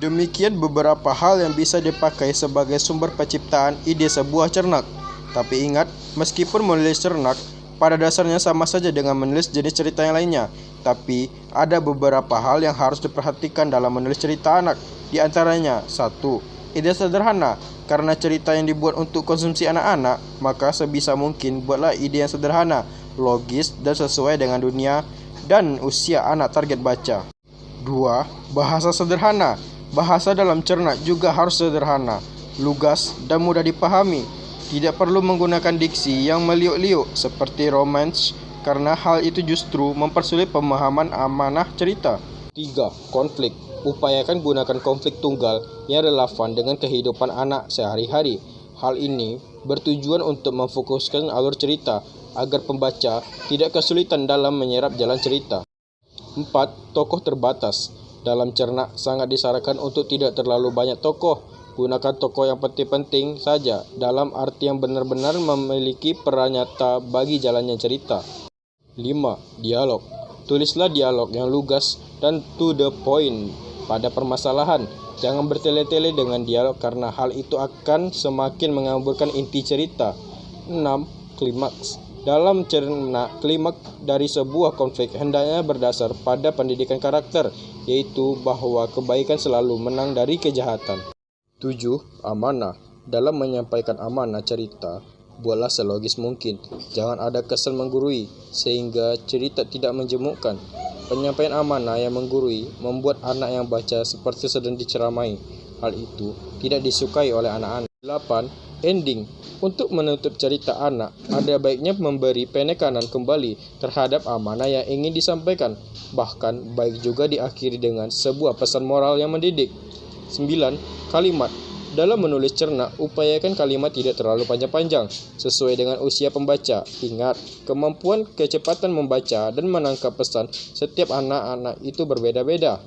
Demikian beberapa hal yang bisa dipakai sebagai sumber penciptaan ide sebuah cernak. Tapi ingat, meskipun menulis cernak, pada dasarnya sama saja dengan menulis jenis cerita yang lainnya. Tapi ada beberapa hal yang harus diperhatikan dalam menulis cerita anak. Di antaranya, 1. Ide sederhana. Karena cerita yang dibuat untuk konsumsi anak-anak, maka sebisa mungkin buatlah ide yang sederhana, logis, dan sesuai dengan dunia dan usia anak target baca. 2. Bahasa sederhana. Bahasa dalam cernak juga harus sederhana, lugas, dan mudah dipahami. Tidak perlu menggunakan diksi yang meliuk-liuk seperti romance, karena hal itu justru mempersulit pemahaman amanah cerita. 3. Konflik. Upayakan gunakan konflik tunggal yang relevan dengan kehidupan anak sehari-hari. Hal ini bertujuan untuk memfokuskan alur cerita agar pembaca tidak kesulitan dalam menyerap jalan cerita. 4. Tokoh terbatas. Dalam cernak sangat disarankan untuk tidak terlalu banyak tokoh. Gunakan tokoh yang penting-penting saja dalam arti yang benar-benar memiliki peran nyata bagi jalannya cerita. 5. Dialog. Tulislah dialog yang lugas dan to the point pada permasalahan. Jangan bertele-tele dengan dialog karena hal itu akan semakin mengaburkan inti cerita. 6. Klimaks. Dalam cernak, klimaks dari sebuah konflik hendaknya berdasar pada pendidikan karakter, yaitu bahwa kebaikan selalu menang dari kejahatan. 7. Amanah. Dalam menyampaikan amanah cerita, buatlah selogis mungkin. Jangan ada kesan menggurui, sehingga cerita tidak menjemukkan. Penyampaian amanah yang menggurui membuat anak yang baca seperti sedang diceramai. Hal itu tidak disukai oleh anak-anak. 8. Ending. Untuk menutup cerita anak, ada baiknya memberi penekanan kembali terhadap amanah yang ingin disampaikan. Bahkan baik juga diakhiri dengan sebuah pesan moral yang mendidik. 9. Kalimat. Dalam menulis cernak, upayakan kalimat tidak terlalu panjang-panjang, sesuai dengan usia pembaca. Ingat, kemampuan kecepatan membaca dan menangkap pesan setiap anak-anak itu berbeda-beda.